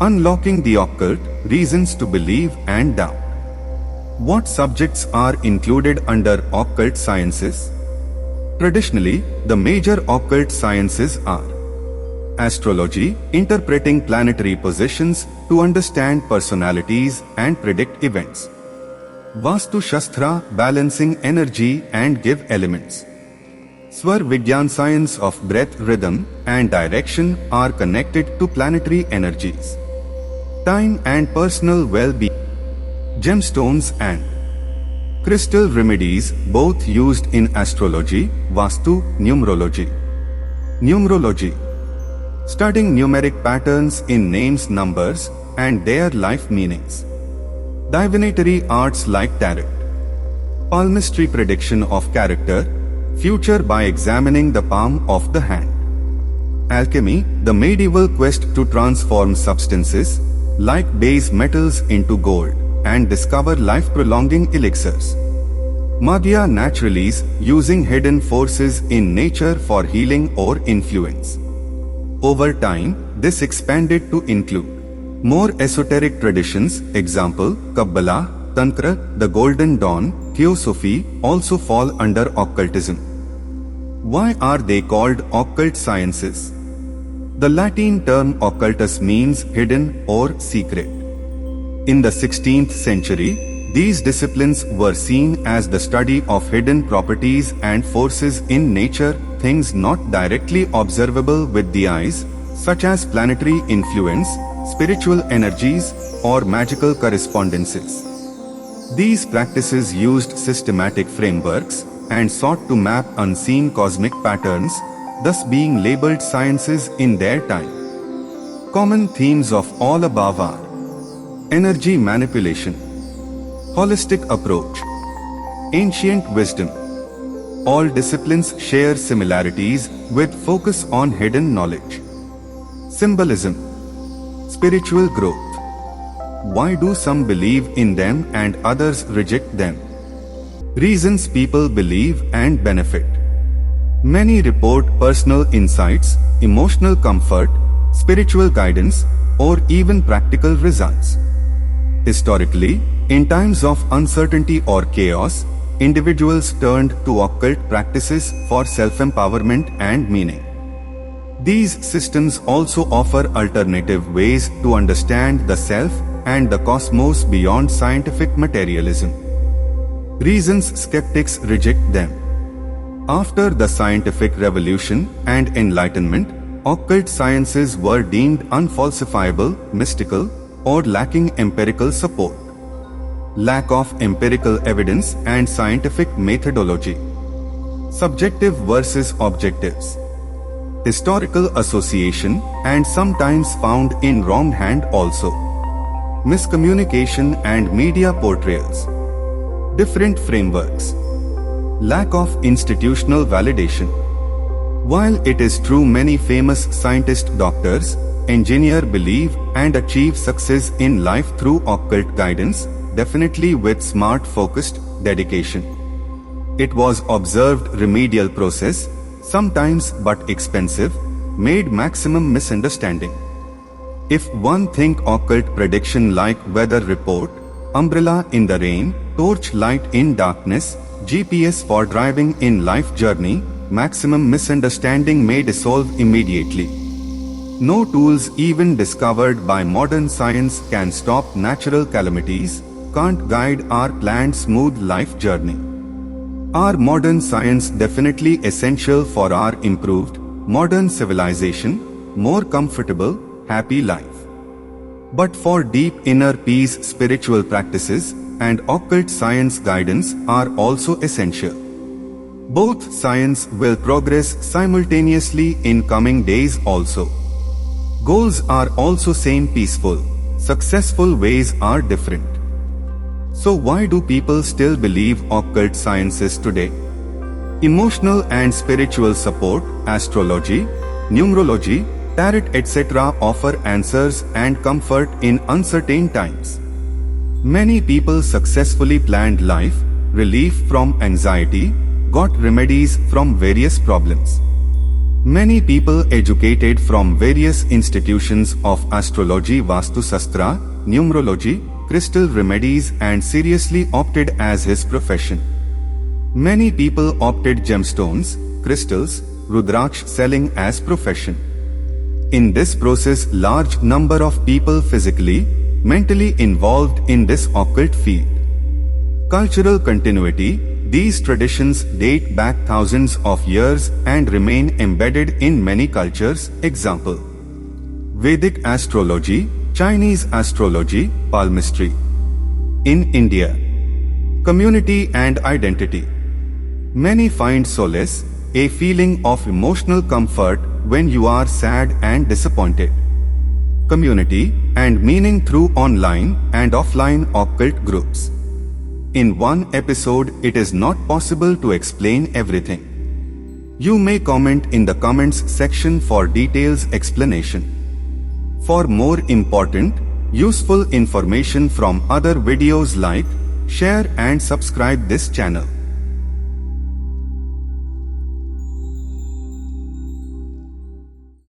Unlocking the occult, reasons to believe and doubt. What subjects are included under occult sciences? Traditionally, the major occult sciences are astrology, interpreting planetary positions to understand personalities and predict events; Vastu Shastra, balancing energy and give elements; Swar Vigyan, science of breath, rhythm, and direction are connected to planetary energies; time and personal well-being; gemstones and crystal remedies, both used in astrology; Vastu, numerology. Numerology, studying numeric patterns in names, numbers, and their life meanings; divinatory arts like tarot; palmistry, prediction of character, future by examining the palm of the hand; alchemy, the medieval quest to transform substances, like base metals, into gold, and discover life-prolonging elixirs; Magia naturalis, using hidden forces in nature for healing or influence. Over time, this expanded to include more esoteric traditions, example, Kabbalah, Tantra, the Golden Dawn, Theosophy, also fall under occultism. Why are they called occult sciences? The Latin term occultus means hidden or secret. In the 16th century, these disciplines were seen as the study of hidden properties and forces in nature, things not directly observable with the eyes, such as planetary influence, spiritual energies, or magical correspondences. These practices used systematic frameworks and sought to map unseen cosmic patterns, thus being labeled sciences in their time. Common themes of all above are energy manipulation, holistic approach, ancient wisdom. All disciplines share similarities with focus on hidden knowledge. Symbolism, spiritual growth. Why do some believe in them and others reject them? Reasons people believe and benefit. Many report personal insights, emotional comfort, spiritual guidance, or even practical results. Historically, in times of uncertainty or chaos, individuals turned to occult practices for self-empowerment and meaning. These systems also offer alternative ways to understand the self and the cosmos beyond scientific materialism. Reasons skeptics reject them. After the scientific revolution and enlightenment, occult sciences were deemed unfalsifiable, mystical, or lacking empirical support. Lack of empirical evidence and scientific methodology. Subjective versus objectives. Historical association and sometimes found in wrong hand also. Miscommunication and media portrayals. Different frameworks. Lack of institutional validation. While it is true many famous scientists, doctors, engineers believe and achieve success in life through occult guidance, definitely with smart focused dedication. It was observed remedial process, sometimes but expensive, made maximum misunderstanding. If one think occult prediction like weather report, umbrella in the rain, torch light in darkness, GPS for driving in life journey, maximum misunderstanding may dissolve immediately. No tools even discovered by modern science can stop natural calamities, can't guide our planned smooth life journey. Are modern science definitely essential for our improved, modern civilization, more comfortable, happy life? But for deep inner peace, spiritual practices and occult science guidance are also essential. Both science will progress simultaneously in coming days also. Goals are also same, peaceful, successful ways are different. So why do people still believe occult sciences today? Emotional and spiritual support, astrology, numerology, tarot etc. offer answers and comfort in uncertain times. Many people successfully planned life, relief from anxiety, got remedies from various problems. Many people educated from various institutions of astrology, Vastu Sastra, numerology, crystal remedies and seriously opted as his profession. Many people opted gemstones, crystals, Rudraksh selling as profession. In this process, large number of people physically, mentally involved in this occult field. Cultural continuity. These traditions date back thousands of years and remain embedded in many cultures. Example: Vedic astrology, Chinese astrology, palmistry. In India, community and identity. Many find solace, a feeling of emotional comfort when you are sad and disappointed. Community and meaning through online and offline occult groups. In one episode, it is not possible to explain everything. You may comment in the comments section for details explanation. For more important, useful information from other videos, like, share and subscribe this channel.